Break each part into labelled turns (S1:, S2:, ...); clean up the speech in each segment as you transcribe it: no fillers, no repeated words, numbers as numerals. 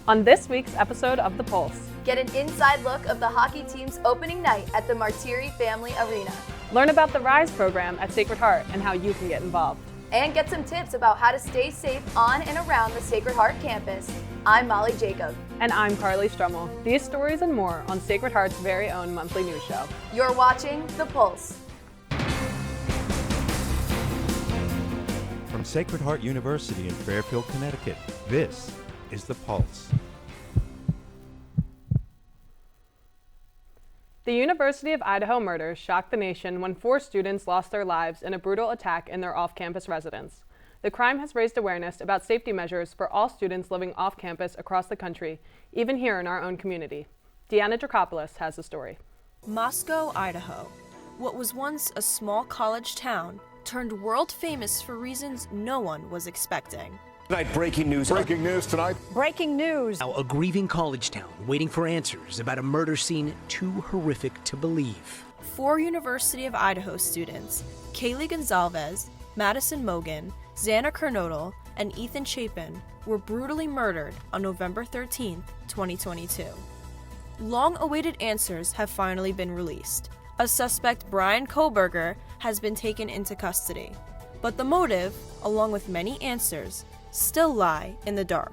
S1: On this week's episode of The Pulse,
S2: get an inside look of the hockey team's opening night at the Martiri Family Arena.
S1: Learn about the Rise program at Sacred Heart and how you can get involved.
S2: And get some tips about how to stay safe on and around the Sacred Heart campus. I'm Molly Jacob.
S1: And I'm Carly Strummel. These stories and more on Sacred Heart's very own monthly news show.
S2: You're watching The Pulse.
S3: From Sacred Heart University in Fairfield, Connecticut, this is The Pulse.
S1: The University of Idaho murders shocked the nation when 4 students lost their lives in a brutal attack in their off-campus residence. The crime has raised awareness about safety measures for all students living off-campus across the country, even here in our own community. Deanna Dracopoulos has the story.
S4: Moscow, Idaho. What was once a small college town turned world famous for reasons no one was expecting.
S5: Tonight, breaking news.
S6: Breaking news tonight.
S7: Breaking news.
S8: Now, a grieving college town waiting for answers about a murder scene too horrific to believe.
S4: 4 University of Idaho students, Kaylee Gonzalez, Madison Mogan, Xana Kernodle, and Ethan Chapin, were brutally murdered on November 13, 2022. Long-awaited answers have finally been released. A suspect, Brian Koberger, has been taken into custody. But the motive, along with many answers, still lie in the dark,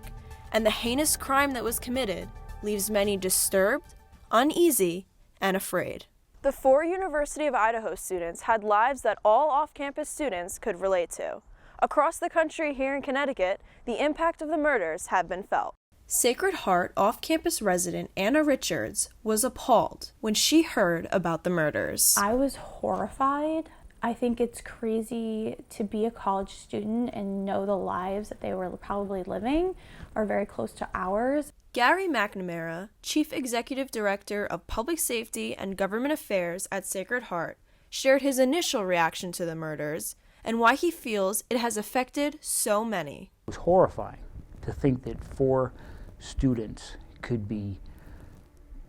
S4: and the heinous crime that was committed leaves many disturbed, uneasy, and afraid. The 4 University of Idaho students had lives that all off-campus students could relate to. Across the country here in Connecticut, the impact of the murders have been felt. Sacred Heart off-campus resident Anna Richards was appalled when she heard about the murders.
S9: I was horrified. I think it's crazy to be a college student and know the lives that they were probably living are very close to ours.
S4: Gary McNamara, Chief Executive Director of Public Safety and Government Affairs at Sacred Heart, shared his initial reaction to the murders and why he feels it has affected so many.
S10: It was horrifying to think that 4 students could be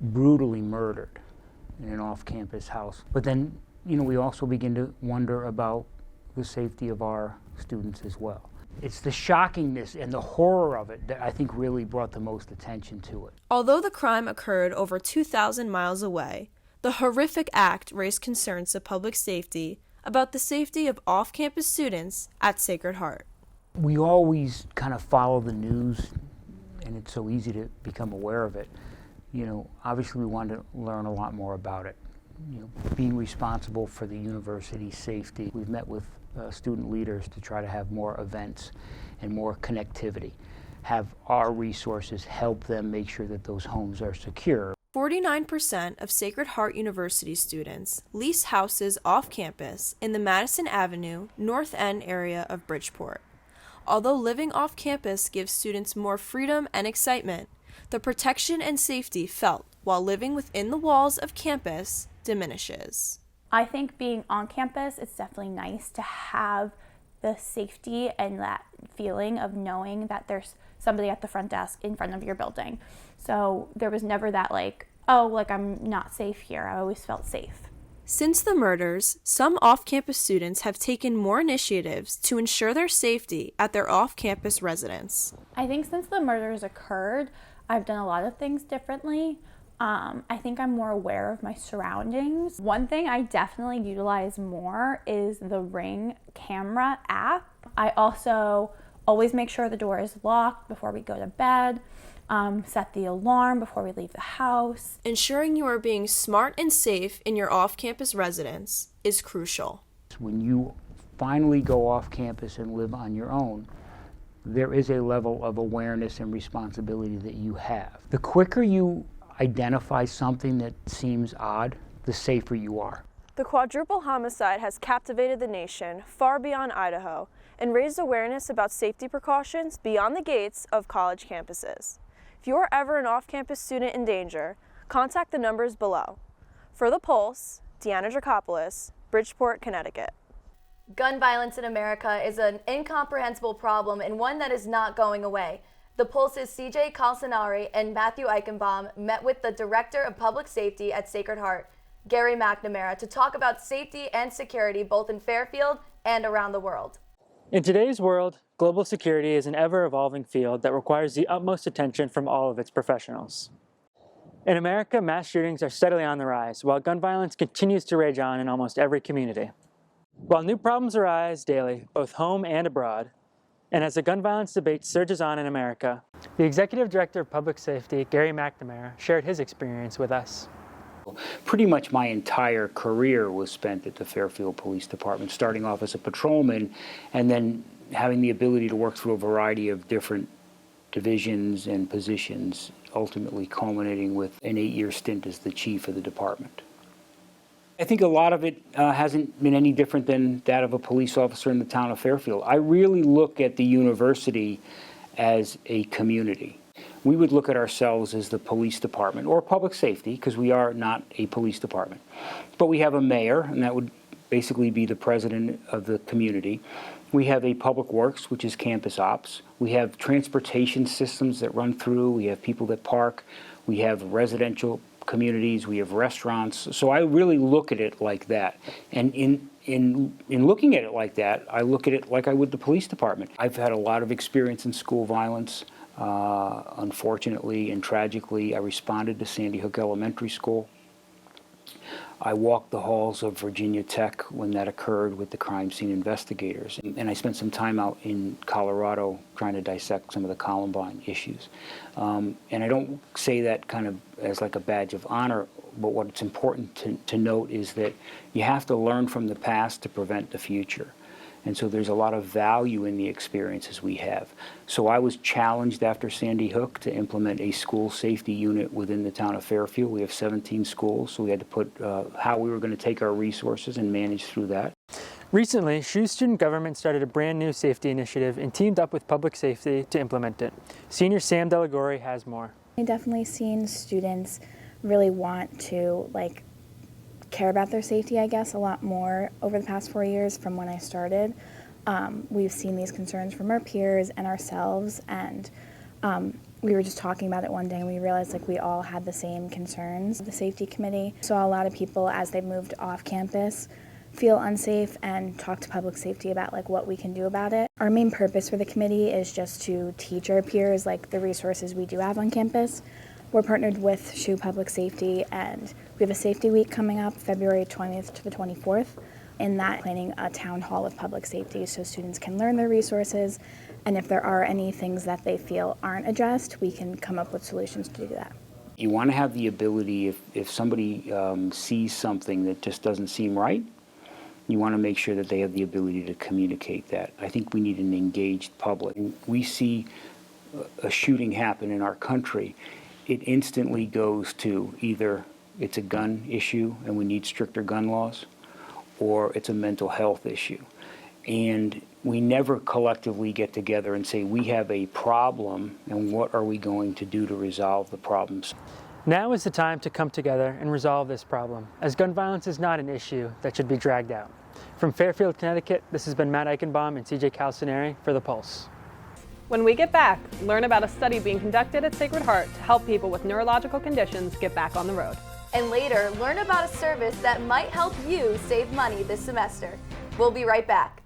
S10: brutally murdered in an off-campus house. But then, we also begin to wonder about the safety of our students as well. It's the shockingness and the horror of it that I think really brought the most attention to it.
S4: Although the crime occurred over 2,000 miles away, the horrific act raised concerns of public safety about the safety of off-campus students at Sacred Heart.
S10: We always kind of follow the news, and it's so easy to become aware of it. Obviously we wanted to learn a lot more about it. Being responsible for the university's safety. We've met with student leaders to try to have more events and more connectivity, have our resources help them make sure that those homes are secure.
S4: 49% of Sacred Heart University students lease houses off campus in the Madison Avenue, North End area of Bridgeport. Although living off campus gives students more freedom and excitement, the protection and safety felt while living within the walls of campus diminishes.
S9: I think being on campus, it's definitely nice to have the safety and that feeling of knowing that there's somebody at the front desk in front of your building. So there was never that I'm not safe here. I always felt safe.
S4: Since the murders, some off-campus students have taken more initiatives to ensure their safety at their off-campus residence.
S9: I think since the murders occurred, I've done a lot of things differently. I think I'm more aware of my surroundings. One thing I definitely utilize more is the Ring camera app. I also always make sure the door is locked before we go to bed, set the alarm before we leave the house.
S4: Ensuring you are being smart and safe in your off-campus residence is crucial.
S10: When you finally go off campus and live on your own, there is a level of awareness and responsibility that you have. The quicker you identify something that seems odd, the safer you are.
S4: The quadruple homicide has captivated the nation far beyond Idaho and raised awareness about safety precautions beyond the gates of college campuses. If you are ever an off-campus student in danger, contact the numbers below. For The Pulse, Deanna Dracopoulos, Bridgeport, Connecticut.
S2: Gun violence in America is an incomprehensible problem and one that is not going away. The Pulse's CJ Calcinari and Matthew Eichenbaum met with the Director of Public Safety at Sacred Heart, Gary McNamara, to talk about safety and security both in Fairfield and around the world.
S5: In today's world, global security is an ever-evolving field that requires the utmost attention from all of its professionals. In America, mass shootings are steadily on the rise, while gun violence continues to rage on in almost every community. While new problems arise daily, both home and abroad, and as the gun violence debate surges on in America, the Executive Director of Public Safety, Gary McNamara, shared his experience with us.
S10: Pretty much my entire career was spent at the Fairfield Police Department, starting off as a patrolman and then having the ability to work through a variety of different divisions and positions, ultimately culminating with an 8-year stint as the chief of the department. I think a lot of it hasn't been any different than that of a police officer in the town of Fairfield. I really look at the university as a community. We would look at ourselves as the police department, or public safety, because we are not a police department. But we have a mayor, and that would basically be the president of the community. We have a public works, which is campus ops. We have transportation systems that run through. We have people that park. We have residential communities. We have restaurants. So I really look at it like that. And in looking at it like that, I look at it like I would the police department. I've had a lot of experience in school violence. Unfortunately and tragically, I responded to Sandy Hook Elementary School. I walked the halls of Virginia Tech when that occurred with the crime scene investigators. And I spent some time out in Colorado trying to dissect some of the Columbine issues. And I don't say that kind of as like a badge of honor, but what's important to note is that you have to learn from the past to prevent the future. And so there's a lot of value in the experiences we have. So I was challenged after Sandy Hook to implement a school safety unit within the town of Fairfield. We have 17 schools, so we had to put how we were going to take our resources and manage through that.
S5: Recently, SHU student government started a brand new safety initiative and teamed up with public safety to implement it. Senior Sam Deligori has more.
S9: I've definitely seen students really want to care about their safety, I guess, a lot more over the past 4 years from when I started. We've seen these concerns from our peers and ourselves, and we were just talking about it one day and we realized we all had the same concerns. The safety committee saw a lot of people as they moved off campus feel unsafe and talk to public safety about what we can do about it. Our main purpose for the committee is just to teach our peers the resources we do have on campus. We're partnered with SHU Public Safety, and we have a safety week coming up February 20th to the 24th. In that, planning a town hall of public safety so students can learn their resources, and if there are any things that they feel aren't addressed, we can come up with solutions to do that.
S10: You want to have the ability, if somebody sees something that just doesn't seem right, you want to make sure that they have the ability to communicate that. I think we need an engaged public. We see a shooting happen in our country, it instantly goes to either it's a gun issue and we need stricter gun laws, or it's a mental health issue. And we never collectively get together and say, we have a problem and what are we going to do to resolve the problems.
S5: Now is the time to come together and resolve this problem, as gun violence is not an issue that should be dragged out. From Fairfield, Connecticut, this has been Matt Eichenbaum and CJ Calcineri for The Pulse.
S1: When we get back, learn about a study being conducted at Sacred Heart to help people with neurological conditions get back on the road.
S2: And later, learn about a service that might help you save money this semester. We'll be right back.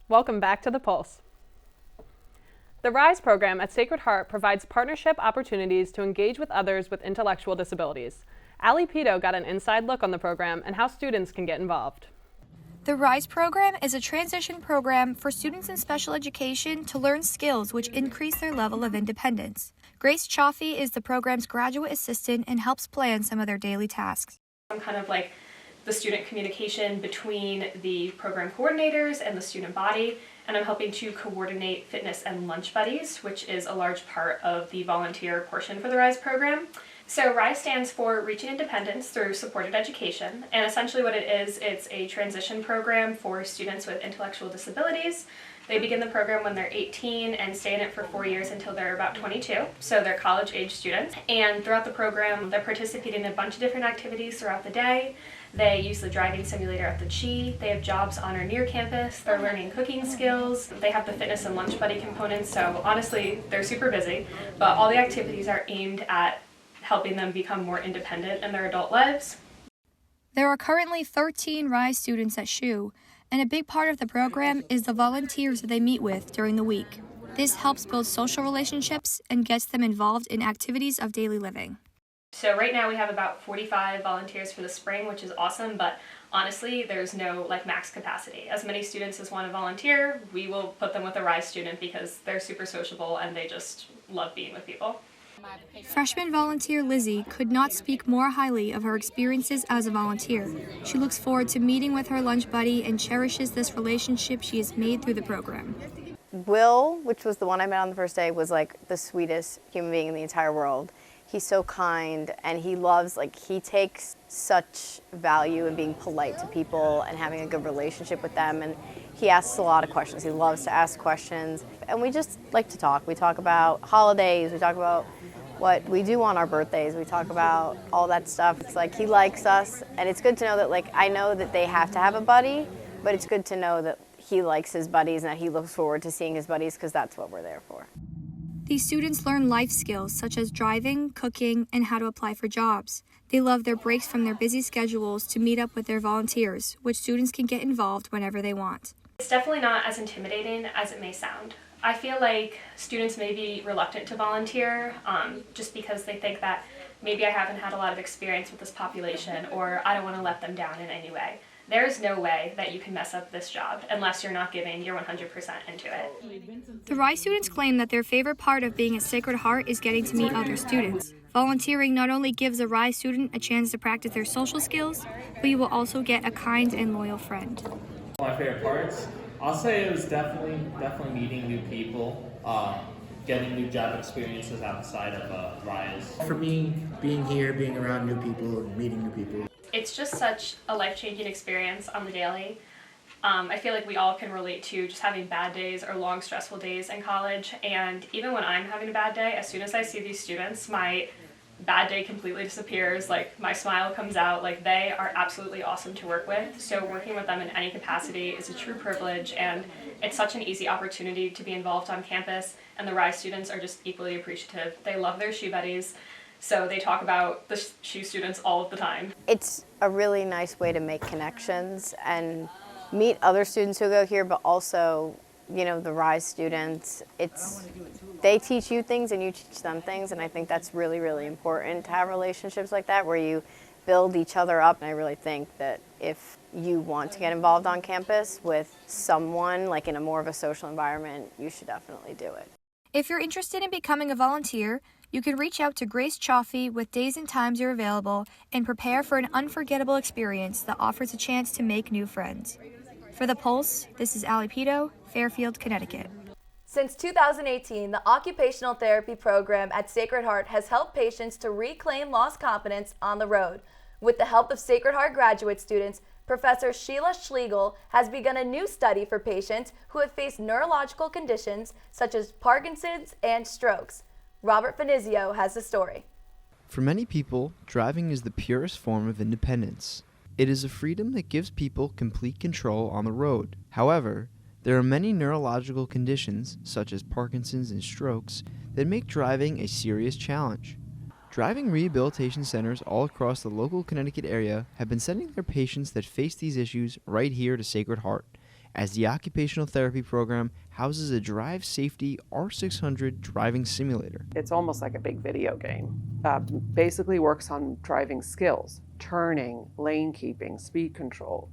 S1: Welcome back to The Pulse. The RISE program at Sacred Heart provides partnership opportunities to engage with others with intellectual disabilities. Ali Pito got an inside look on the program and how students can get involved.
S6: The RISE program is a transition program for students in special education to learn skills which increase their level of independence. Grace Chaffee is the program's graduate assistant and helps plan some of their daily tasks.
S7: I'm kind of like the student communication between the program coordinators and the student body, and I'm helping to coordinate fitness and lunch buddies, which is a large part of the volunteer portion for the RISE program. So RISE stands for Reaching Independence Through Supported Education, and essentially what it is, it's a transition program for students with intellectual disabilities They begin the program when they're 18 and stay in it for 4 years until they're about 22. So they're college-age students. And throughout the program, they're participating in a bunch of different activities throughout the day. They use the driving simulator at the SHU. They have jobs on or near campus. They're learning cooking skills. They have the fitness and lunch buddy components. So honestly, they're super busy. But all the activities are aimed at helping them become more independent in their adult lives.
S6: There are currently 13 RISE students at SHU, and a big part of the program is the volunteers that they meet with during the week. This helps build social relationships and gets them involved in activities of daily living.
S7: So right now we have about 45 volunteers for the spring, which is awesome, but honestly, there's no max capacity. As many students as want to volunteer, we will put them with a RISE student because they're super sociable and they just love being with people.
S6: Freshman volunteer Lizzie could not speak more highly of her experiences as a volunteer. She looks forward to meeting with her lunch buddy and cherishes this relationship she has made through the program.
S11: Will, which was the one I met on the first day, was the sweetest human being in the entire world. He's so kind, and he loves, he takes such value in being polite to people and having a good relationship with them, and he asks a lot of questions. He loves to ask questions, and we just like to talk. We talk about holidays, we talk about what we do on our birthdays, we talk about all that stuff. It's he likes us, and it's good to know that, I know that they have to have a buddy, but it's good to know that he likes his buddies and that he looks forward to seeing his buddies because that's what we're there for.
S6: These students learn life skills such as driving, cooking, and how to apply for jobs. They love their breaks from their busy schedules to meet up with their volunteers, which students can get involved whenever they want.
S7: It's definitely not as intimidating as it may sound. I feel like students may be reluctant to volunteer just because they think that maybe I haven't had a lot of experience with this population or I don't want to let them down in any way. There's no way that you can mess up this job unless you're not giving your 100% into it.
S6: The RISE students claim that their favorite part of being at Sacred Heart is getting to meet other students. Volunteering not only gives a RISE student a chance to practice their social skills, but you will also get a kind and loyal friend.
S12: My favorite parts? I'll say it was definitely meeting new people, getting new job experiences outside of RISE.
S13: For me, being here, being around new people, and meeting new people.
S7: It's just such a life-changing experience on the daily. I feel like we all can relate to just having bad days or long, stressful days in college, and even when I'm having a bad day, as soon as I see these students, my bad day completely disappears, my smile comes out, they are absolutely awesome to work with. So working with them in any capacity is a true privilege, and it's such an easy opportunity to be involved on campus, and the RISE students are just equally appreciative. They love their SHU buddies, so they talk about the SHU students all of the time.
S11: It's a really nice way to make connections and meet other students who go here, but also, the RISE students. They teach you things and you teach them things, and I think that's really, really important to have relationships like that where you build each other up. And I really think that if you want to get involved on campus with someone, in a more of a social environment, you should definitely do it.
S6: If you're interested in becoming a volunteer, you can reach out to Grace Chaffee with days and times you're available and prepare for an unforgettable experience that offers a chance to make new friends. For The Pulse, this is Allie Pito, Fairfield, Connecticut.
S2: Since 2018, the occupational therapy program at Sacred Heart has helped patients to reclaim lost confidence on the road. With the help of Sacred Heart graduate students, Professor Sheila Schlegel has begun a new study for patients who have faced neurological conditions such as Parkinson's and strokes. Robert Finizio has the story.
S14: For many people, driving is the purest form of independence. It is a freedom that gives people complete control on the road. However, there are many neurological conditions, such as Parkinson's and strokes, that make driving a serious challenge. Driving rehabilitation centers all across the local Connecticut area have been sending their patients that face these issues right here to Sacred Heart, as the occupational therapy program houses a drive safety R600 driving simulator.
S15: It's almost like a big video game. Basically works on driving skills, turning, lane keeping, speed control,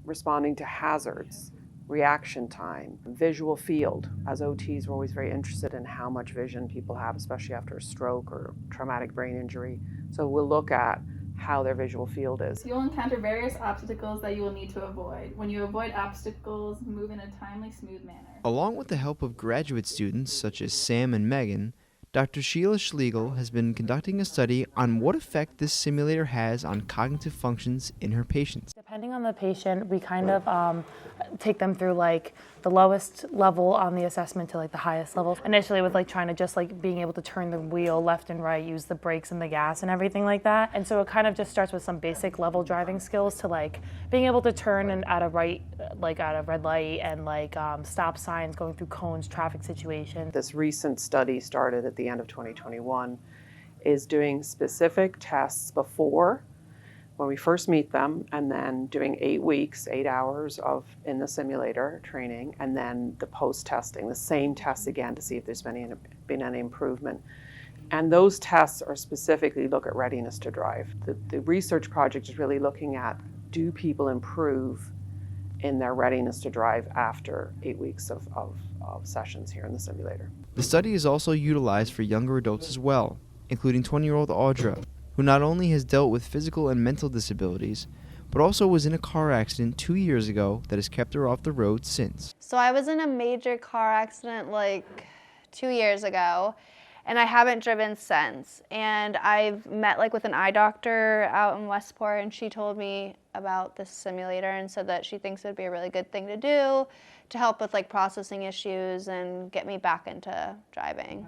S15: responding to hazards, reaction time, visual field. As OTs, we're always very interested in how much vision people have, especially after a stroke or traumatic brain injury. So we'll look at how their visual field is.
S16: You'll encounter various obstacles that you will need to avoid. When you avoid obstacles, move in a timely, smooth manner.
S14: Along with the help of graduate students such as Sam and Megan, Dr. Sheila Schlegel has been conducting a study on what effect this simulator has on cognitive functions in her patients.
S17: Depending on the patient, we kind of take them through like the lowest level on the assessment to like the highest level. Initially with like trying to just like being able to turn the wheel left and right, use the brakes and the gas and everything like that. And so it kind of just starts with some basic level driving skills to like being able to turn and at a right, like at a red light and like stop signs, going through cones, traffic situations.
S15: This recent study started at the end of 2021 is doing specific tests before when we first meet them, and then doing 8 weeks, 8 hours of in the simulator training, and then the post-testing, the same tests again to see if there's been any improvement. And those tests are specifically look at readiness to drive. The research project is really looking at, do people improve in their readiness to drive after 8 weeks of sessions here in the simulator.
S14: The study is also utilized for younger adults as well, including 20-year-old Audra, who not only has dealt with physical and mental disabilities, but also was in a car accident 2 years ago that has kept her off the road since.
S18: So I was in a major car accident like 2 years ago, and I haven't driven since. And I've met like with an eye doctor out in Westport, and she told me about this simulator and said that she thinks it would be a really good thing to do to help with like processing issues and get me back into driving.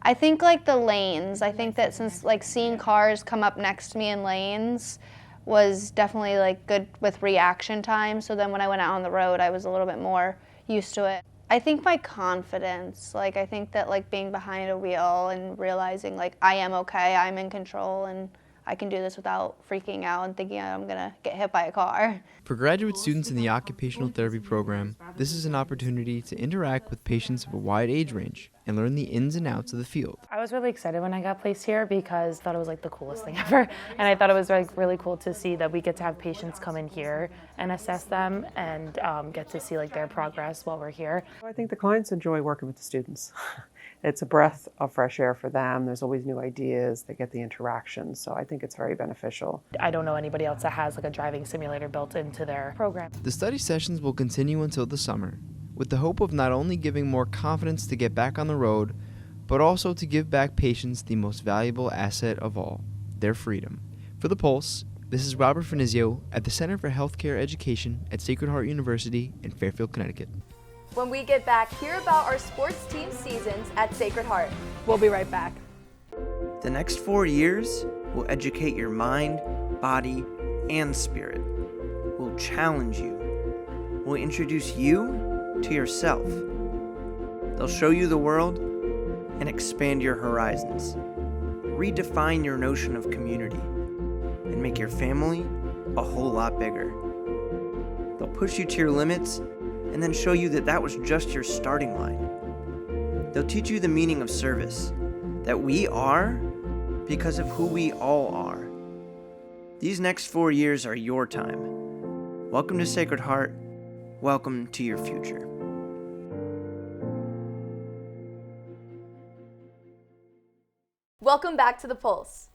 S18: I think like the lanes, I think that since like seeing cars come up next to me in lanes was definitely like good with reaction time. So then when I went out on the road, I was a little bit more used to it. I think my confidence, like I think that like being behind a wheel and realizing like I am okay, I'm in control and I can do this without freaking out and thinking I'm gonna get hit by a car.
S14: For graduate students in the occupational therapy program, this is an opportunity to interact with patients of a wide age range and learn the ins and outs of the field.
S17: I was really excited when I got placed here because I thought it was like the coolest thing ever. And I thought it was like really cool to see that we get to have patients come in here and assess them and get to see like their progress while we're here.
S15: I think the clients enjoy working with the students. It's a breath of fresh air for them. There's always new ideas. They get the interaction. So I think it's very beneficial.
S17: I don't know anybody else that has like a driving simulator built into their program.
S14: The study sessions will continue until the summer, with the hope of not only giving more confidence to get back on the road, but also to give back patients the most valuable asset of all, their freedom. For The Pulse, this is Robert Finizio at the Center for Healthcare Education at Sacred Heart University in Fairfield, Connecticut.
S2: When we get back, hear about our sports team seasons at Sacred Heart.
S1: We'll be right back.
S19: The next 4 years will educate your mind, body, and spirit. Will challenge you. Will introduce you to yourself. They'll show you the world and expand your horizons. Redefine your notion of community and make your family a whole lot bigger. They'll push you to your limits and then show you that that was just your starting line. They'll teach you the meaning of service, that we are because of who we all are. These next 4 years are your time. Welcome to Sacred Heart. Welcome to your future.
S2: Welcome back to The Pulse.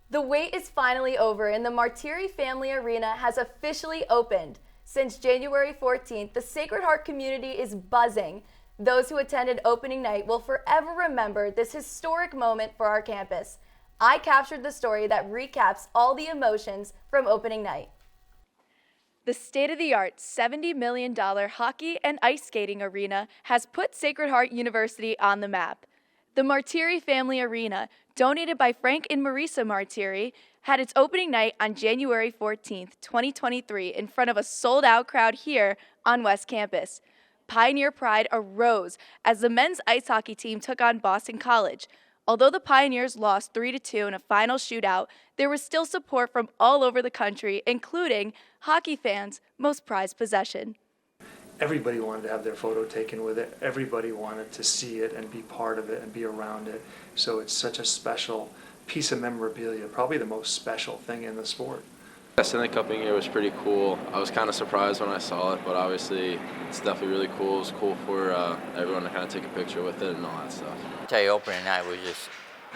S2: The wait is finally over and the Martiri Family Arena has officially opened. Since January 14th, the Sacred Heart community is buzzing. Those who attended opening night will forever remember this historic moment for our campus. I captured the story that recaps all the emotions from opening night.
S20: The state-of-the-art $70 million hockey and ice skating arena has put Sacred Heart University on the map. The Martiri Family Arena, donated by Frank and Marisa Martiri, had its opening night on January 14th, 2023 in front of a sold-out crowd here on West Campus. Pioneer pride arose as the men's ice hockey team took on Boston College. Although the Pioneers lost 3-2 in a final shootout, there was still support from all over the country, including hockey fans' most prized possession.
S21: Everybody wanted to have their photo taken with it. Everybody wanted to see it and be part of it and be around it. So it's such a special piece of memorabilia, probably the most special thing in the sport.
S22: Stanley Cupping here was pretty cool. I was kind of surprised when I saw it, but obviously it's definitely really cool. It was cool for everyone to kind of take a picture with it and all that stuff.
S23: I'll tell you, opening night was just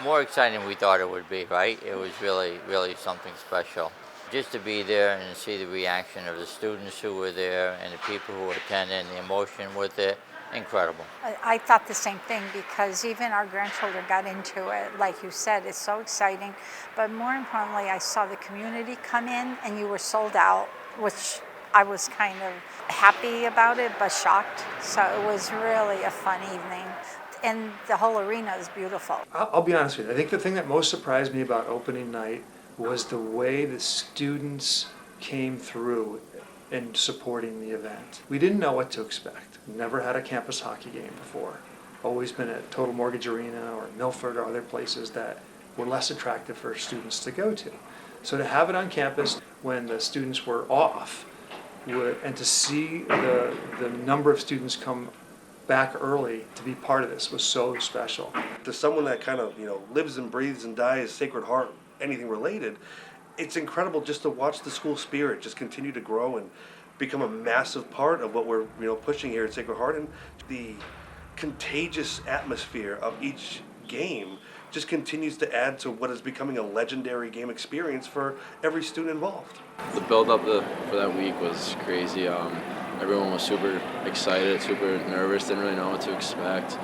S23: more exciting than we thought it would be, right? It was really, really something special. Just to be there and see the reaction of the students who were there and the people who attended and the emotion with it incredible.
S3: I thought the same thing because even our grandchildren got into it. Like you said, it's so exciting. But more importantly, I saw the community come in and you were sold out, which I was kind of happy about it, but shocked. So it was really a fun evening. And the whole arena is beautiful.
S21: I'll be honest with you. I think the thing that most surprised me about opening night was the way the students came through in supporting the event. We didn't know what to expect. Never had a campus hockey game before. Always been at Total Mortgage Arena or Milford or other places that were less attractive for students to go to. So to have it on campus when the students were off, and to see the number of students come back early to be part of this was so special.
S4: To someone that kind of, lives and breathes and dies Sacred Heart, anything related, it's incredible just to watch the school spirit just continue to grow and become a massive part of what we're pushing here at Sacred Heart. And the contagious atmosphere of each game just continues to add to what is becoming a legendary game experience for every student involved.
S22: The build up for that week was crazy. Everyone was super excited, super nervous, didn't really know what to expect.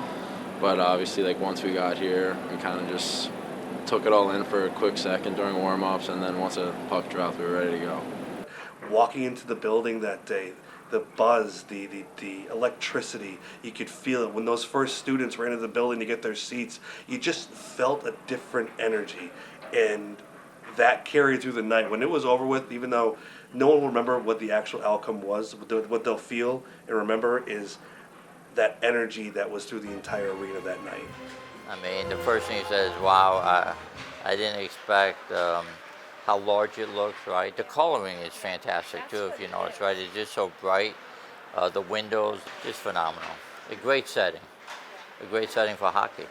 S22: But obviously, once we got here, we kind of just took it all in for a quick second during warm-ups, and then once the puck dropped, we were ready to go.
S4: Walking into the building that day, the buzz, the electricity, you could feel it. When those first students ran into the building to get their seats, you just felt a different energy. And that carried through the night. When it was over with, even though no one will remember what the actual outcome was, what they'll feel and remember is that energy that was through the entire arena that night.
S23: I mean, the first thing you said is, wow, I didn't expect how large it looks, right? The coloring is fantastic too, if you notice, right? It's just so bright. The windows, just phenomenal. A great setting for hockey.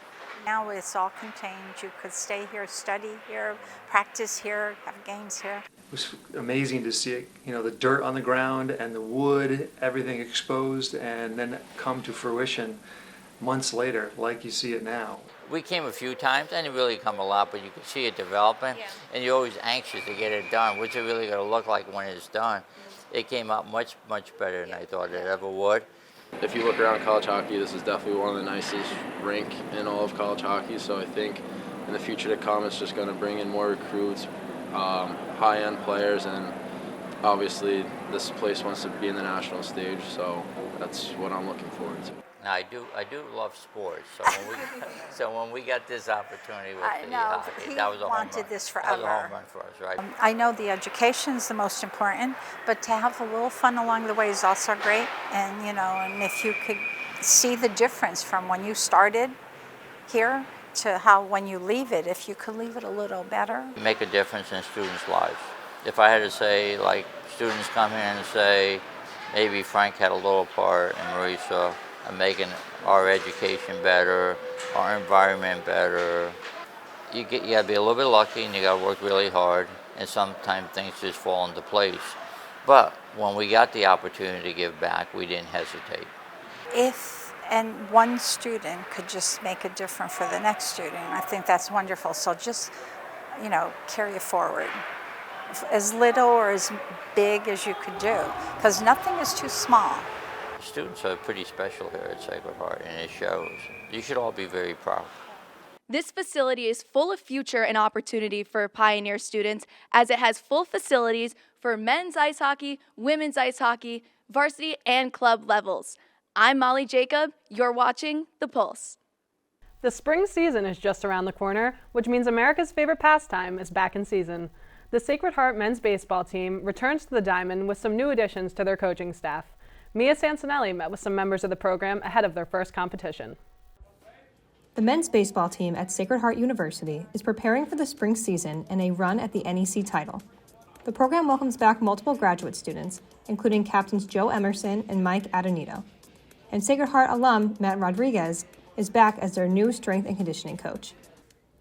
S3: Now it's all contained. You could stay here, study here, practice here, have games here.
S21: It was amazing to see it, the dirt on the ground and the wood, everything exposed, and then come to fruition months later, like you see it now.
S23: We came a few times, and it really come a lot, but you can see it developing, and you're always anxious to get it done. What's it really going to look like when it's done? It came out much, much better than I thought it ever would.
S22: If you look around college hockey, this is definitely one of the nicest rink in all of college hockey, so I think in the future to come, it's just going to bring in more recruits, high-end players, and obviously this place wants to be in the national stage, so that's what I'm looking forward to.
S23: Now, I do love sports, so when we got this opportunity with the hockey, that was a home run.
S3: He wanted this forever.
S23: That was a home run for us, right?
S3: I know the education is the most important, but to have a little fun along the way is also great. And and if you could see the difference from when you started here to how when you leave it, if you could leave it a little better.
S23: Make a difference in students' lives. If I had to say, students come here and say, maybe Frank had a little part and Marisa, and making our education better, our environment better. You gotta be a little bit lucky and you gotta work really hard, and sometimes things just fall into place. But when we got the opportunity to give back, we didn't hesitate.
S3: And one student could just make a difference for the next student, I think that's wonderful. So just, carry it forward. As little or as big as you could do, because nothing is too small.
S23: Students are pretty special here at Sacred Heart, and it shows. You should all be very proud.
S20: This facility is full of future and opportunity for Pioneer students, as it has full facilities for men's ice hockey, women's ice hockey, varsity, and club levels. I'm Molly Jacob. You're watching The Pulse.
S1: The spring season is just around the corner, which means America's favorite pastime is back in season. The Sacred Heart men's baseball team returns to the Diamond with some new additions to their coaching staff. Mia Sansanelli met with some members of the program ahead of their first competition.
S8: The men's baseball team at Sacred Heart University is preparing for the spring season and a run at the NEC title. The program welcomes back multiple graduate students, including captains Joe Emerson and Mike Adonito. And Sacred Heart alum Matt Rodriguez is back as their new strength and conditioning coach.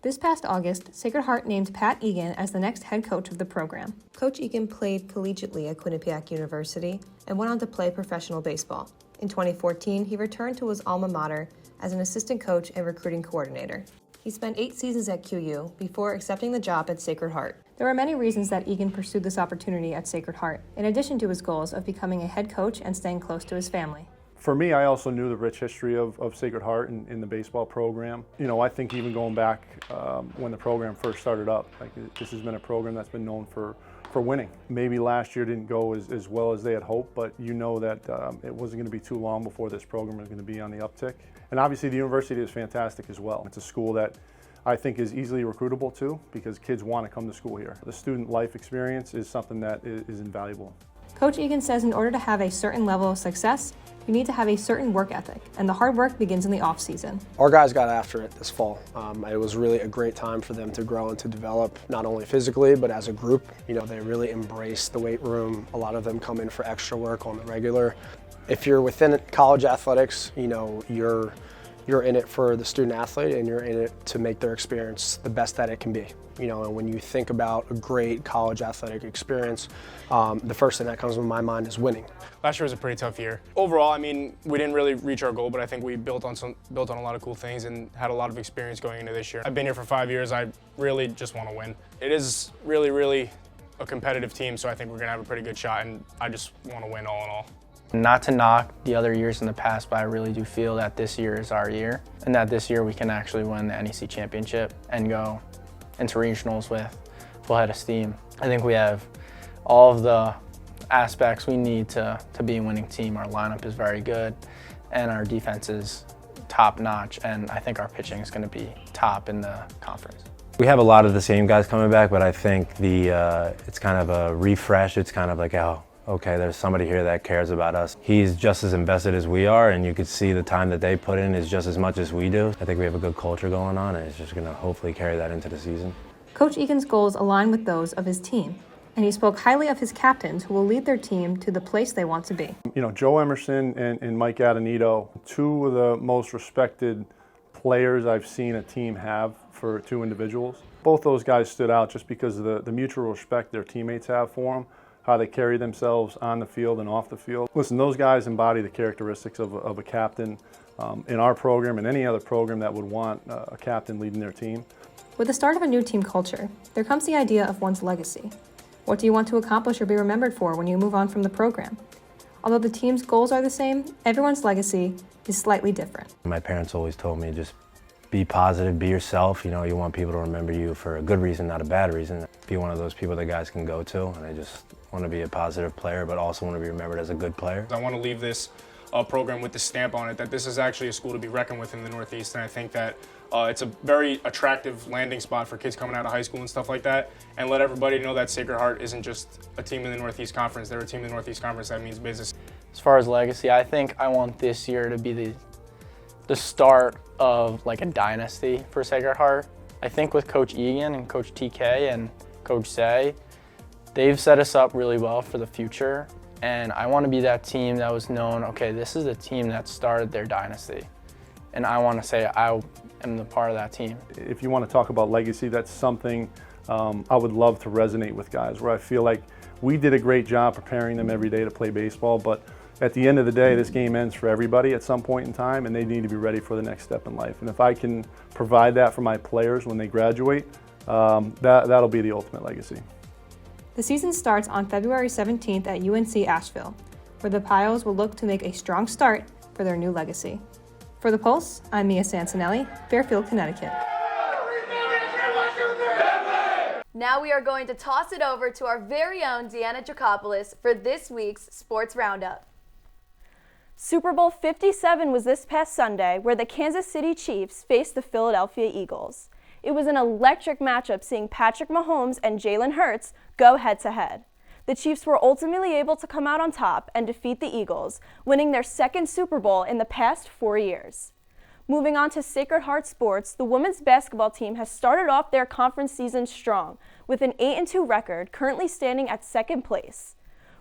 S8: This past August, Sacred Heart named Pat Egan as the next head coach of the program. Coach Egan played collegiately at Quinnipiac University and went on to play professional baseball. In 2014, he returned to his alma mater as an assistant coach and recruiting coordinator. He spent 8 seasons at QU before accepting the job at Sacred Heart. There are many reasons that Egan pursued this opportunity at Sacred Heart, in addition to his goals of becoming a head coach and staying close to his family.
S5: For me, I also knew the rich history of Sacred Heart in the baseball program. You know, I think even going back when the program first started up, like this has been a program that's been known for winning. Maybe last year didn't go as well as they had hoped, but you know that it wasn't going to be too long before this program was going to be on the uptick. And obviously the university is fantastic as well. It's a school that I think is easily recruitable too, because kids want to come to school here. The student life experience is something that is invaluable.
S8: Coach Egan says in order to have a certain level of success, you need to have a certain work ethic, and the hard work begins in the off season.
S9: Our guys got after it this fall. It was really a great time for them to grow and to develop, not only physically, but as a group. You know, they really embrace the weight room. A lot of them come in for extra work on the regular. If you're within college athletics, you know, you're in it for the student athlete, and you're in it to make their experience the best that it can be. You know, and when you think about a great college athletic experience, the first thing that comes to my mind is winning.
S10: Last year was a pretty tough year. Overall, I mean, we didn't really reach our goal, but I think we built on a lot of cool things and had a lot of experience going into this year. I've been here for 5 years. I really just want to win. It is really, really a competitive team, so I think we're going to have a pretty good shot, and I just want to win all in all.
S24: Not to knock the other years in the past, but I really do feel that this year is our year, and that this year we can actually win the NEC championship and go into regionals with full head of steam. I think we have all of the aspects we need to be a winning team. Our lineup is very good, and our defense is top notch, and I think our pitching is going to be top in the conference.
S25: We have a lot of the same guys coming back, but I think it's kind of a refresh. It's kind of like, oh, okay, there's somebody here that cares about us. He's just as invested as we are, and you could see the time that they put in is just as much as we do. I think we have a good culture going on, and it's just going to hopefully carry that into the season.
S8: Coach Egan's goals align with those of his team, and he spoke highly of his captains who will lead their team to the place they want to be.
S5: You know, Joe Emerson and Mike Adanito, two of the most respected players I've seen a team have for two individuals. Both those guys stood out just because of the mutual respect their teammates have for them, how they carry themselves on the field and off the field. Listen, those guys embody the characteristics of a captain in our program and any other program that would want a captain leading their team.
S8: With the start of a new team culture, there comes the idea of one's legacy. What do you want to accomplish or be remembered for when you move on from the program? Although the team's goals are the same, everyone's legacy is slightly different.
S25: My parents always told me just be positive, be yourself. You know, you want people to remember you for a good reason, not a bad reason. Be one of those people that guys can go to, and I just want to be a positive player, but also want to be remembered as a good player.
S10: I want to leave this program with the stamp on it that this is actually a school to be reckoned with in the Northeast, and I think that it's a very attractive landing spot for kids coming out of high school and stuff like that, and let everybody know that Sacred Heart isn't just a team in the Northeast Conference. They're a team in the Northeast Conference that means business.
S24: As far as legacy, I think I want this year to be the start of like a dynasty for Sacred Heart. I think with Coach Egan and Coach TK and Coach Say, they've set us up really well for the future, and I want to be that team that was known, okay, this is the team that started their dynasty, and I want to say I am the part of that team.
S5: If you want to talk about legacy, that's something I would love to resonate with guys, where I feel like we did a great job preparing them every day to play baseball, but at the end of the day, this game ends for everybody at some point in time, and they need to be ready for the next step in life. And if I can provide that for my players when they graduate, that'll be the ultimate legacy.
S8: The season starts on February 17th at UNC Asheville, where the Pios will look to make a strong start for their new legacy. For The Pulse, I'm Mia Santinelli, Fairfield, Connecticut.
S2: Now we are going to toss it over to our very own Deanna Jacopoulos for this week's Sports Roundup.
S26: Super Bowl 57 was this past Sunday, where the Kansas City Chiefs faced the Philadelphia Eagles. It was an electric matchup, seeing Patrick Mahomes and Jalen Hurts go head-to-head. The Chiefs were ultimately able to come out on top and defeat the Eagles, winning their second Super Bowl in the past 4 years. Moving on to Sacred Heart sports, the women's basketball team has started off their conference season strong, with an 8-2 record, currently standing at second place.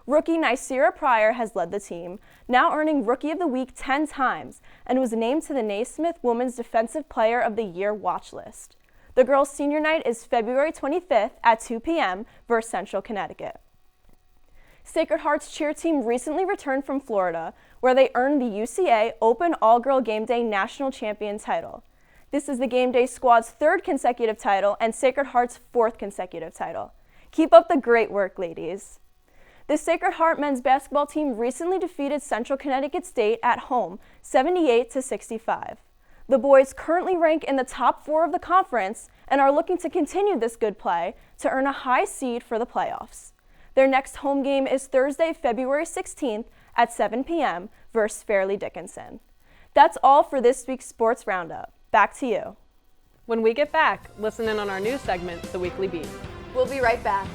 S26: Rookie Nicira Pryor has led the team, now earning Rookie of the Week 10 times, and was named to the Naismith Women's Defensive Player of the Year watch list. The girls' senior night is February 25th at 2 p.m. versus Central Connecticut. Sacred Heart's cheer team recently returned from Florida, where they earned the UCA Open All-Girl Game Day National Champion title. This is the Game Day squad's third consecutive title and Sacred Heart's fourth consecutive title. Keep up the great work, ladies. The Sacred Heart men's basketball team recently defeated Central Connecticut State at home, 78-65. The boys currently rank in the top 4 of the conference and are looking to continue this good play to earn a high seed for the playoffs. Their next home game is Thursday, February 16th at 7 p.m. versus Fairleigh Dickinson. That's all for this week's Sports Roundup. Back to you.
S1: When we get back, listen in on our news segment, The Weekly Beat.
S2: We'll be right back.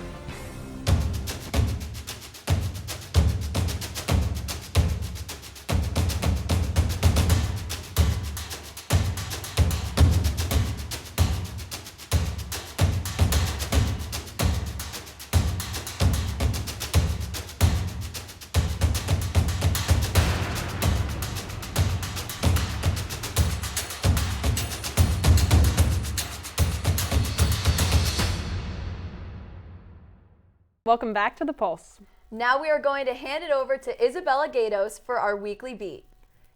S1: Welcome back to The Pulse.
S2: Now we are going to hand it over to Isabella Gatos for our weekly beat.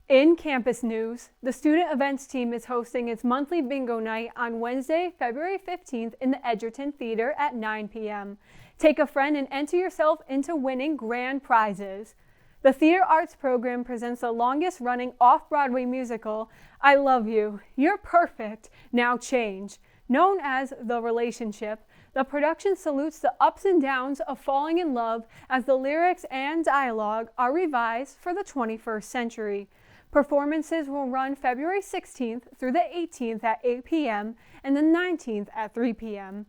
S6: In campus news, the student events team is hosting its monthly bingo night on Wednesday, February 15th in the Edgerton Theater at 9 p.m. Take a friend and enter yourself into winning grand prizes. The theater arts program presents the longest running off-Broadway musical, I Love You, You're Perfect, Now Change. Known as The Relationship, the production salutes the ups and downs of falling in love as the lyrics and dialogue are revised for the 21st century. Performances will run February 16th through the 18th at 8 p.m. and the 19th at 3 p.m.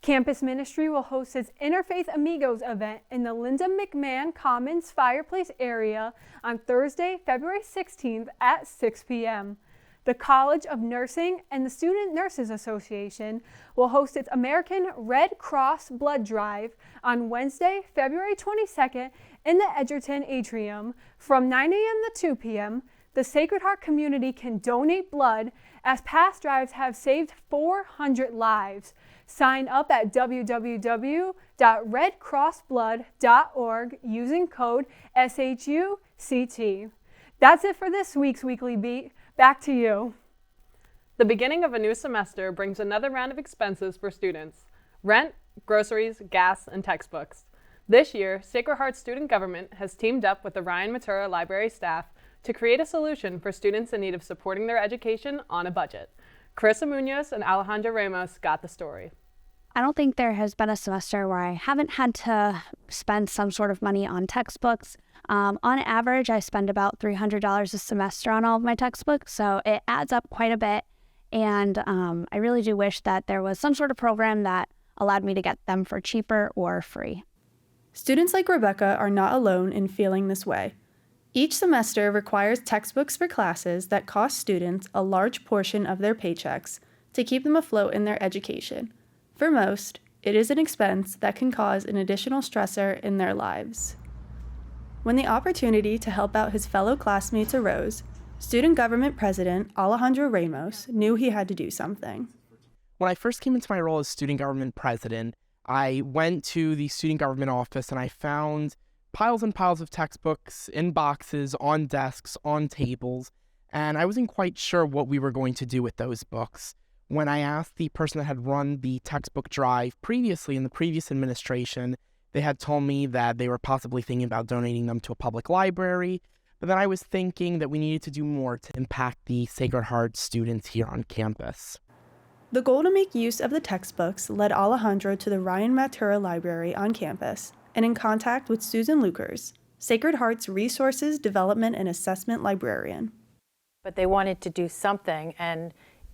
S6: Campus Ministry will host its Interfaith Amigos event in the Linda McMahon Commons Fireplace area on Thursday, February 16th at 6 p.m. The College of Nursing and the Student Nurses Association will host its American Red Cross Blood Drive on Wednesday, February 22nd in the Edgerton Atrium. From 9 a.m. to 2 p.m., the Sacred Heart community can donate blood as past drives have saved 400 lives. Sign up at www.redcrossblood.org using code SHUCT. That's it for this week's Weekly Beat. Back to you.
S1: The beginning of a new semester brings another round of expenses for students: rent, groceries, gas, and textbooks. This year, Sacred Heart Student Government has teamed up with the Ryan Matura Library staff to create a solution for students in need of supporting their education on a budget. Carissa Munoz and Alejandra Ramos got the story.
S7: I don't think there has been a semester where I haven't had to spend some sort of money on textbooks. On average, I spend about $300 a semester on all of my textbooks, so it adds up quite a bit. And I really do wish that there was some sort of program that allowed me to get them for cheaper or free.
S11: Students like Rebecca are not alone in feeling this way. Each semester requires textbooks for classes that cost students a large portion of their paychecks to keep them afloat in their education. For most, it is an expense that can cause an additional stressor in their lives. When the opportunity to help out his fellow classmates arose, Student Government President Alejandro Ramos knew he had to do something.
S12: When I first came into my role as Student Government President, I went to the Student Government office and I found piles and piles of textbooks in boxes, on desks, on tables, and I wasn't quite sure what we were going to do with those books. When I asked the person that had run the textbook drive previously in the previous administration, they had told me that they were possibly thinking about donating them to a public library, but then I was thinking that we needed to do more to impact the Sacred Heart students here on campus.
S11: The goal to make use of the textbooks led Alejandro to the Ryan Matura Library on campus and in contact with Susan Lukers, Sacred Heart's Resources Development and Assessment Librarian.
S13: But they wanted to do something, and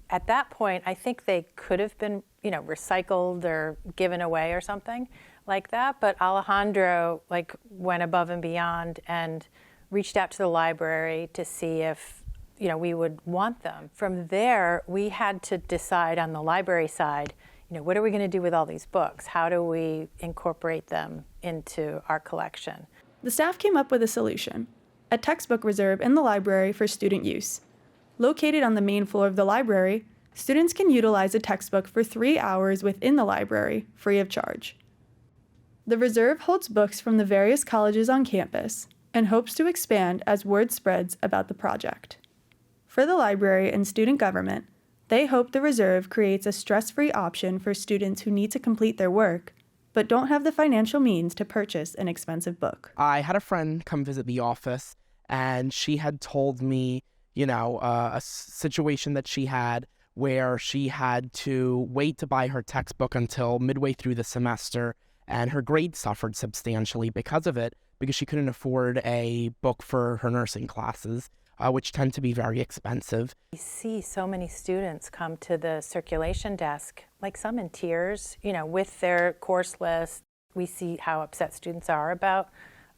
S13: at that point, I think they could have been, recycled or given away or something like that. But Alejandro, went above and beyond and reached out to the library to see if, we would want them. From there, we had to decide on the library side, what are we going to do with all these books? How do we incorporate them into our collection?
S11: The staff came up with a solution: a textbook reserve in the library for student use. Located on the main floor of the library, students can utilize a textbook for 3 hours within the library, free of charge. The reserve holds books from the various colleges on campus and hopes to expand as word spreads about the project. For the library and student government, they hope the reserve creates a stress-free option for students who need to complete their work but don't have the financial means to purchase an expensive book.
S12: I had a friend come visit the office, and she had told me, a situation that she had where she had to wait to buy her textbook until midway through the semester, and her grades suffered substantially because of it, because she couldn't afford a book for her nursing classes, which tend to be very expensive.
S13: We see so many students come to the circulation desk, like some in tears, with their course list. We see how upset students are about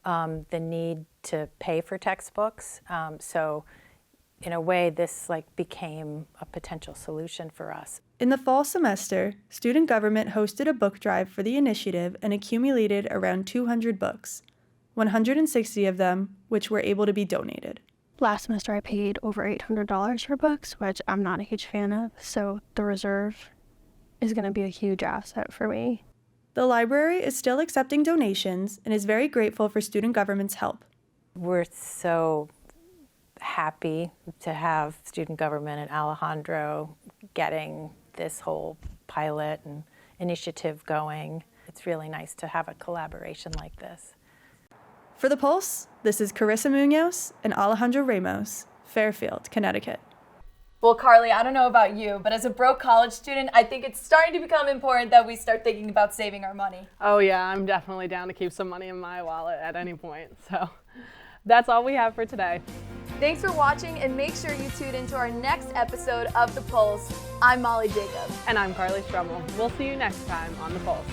S13: the need to pay for textbooks. So in a way, this became a potential solution for us.
S11: In the fall semester, student government hosted a book drive for the initiative and accumulated around 200 books, 160 of them which were able to be donated.
S7: Last semester I paid over $800 for books, which I'm not a huge fan of, so the reserve is going to be a huge asset for me.
S11: The library is still accepting donations and is very grateful for student government's help.
S13: We're so happy to have student government and Alejandro getting this whole pilot and initiative going. It's really nice to have a collaboration like this.
S11: For The Pulse, this is Carissa Munoz and Alejandro Ramos, Fairfield, Connecticut.
S2: Well, Carly, I don't know about you, but as a broke college student, I think it's starting to become important that we start thinking about saving our money.
S1: Oh yeah, I'm definitely down to keep some money in my wallet at any point. So that's all we have for today.
S2: Thanks for watching, and make sure you tune into our next episode of The Pulse. I'm Molly Jacobs.
S1: And I'm Carly Strummel. We'll see you next time on The Pulse.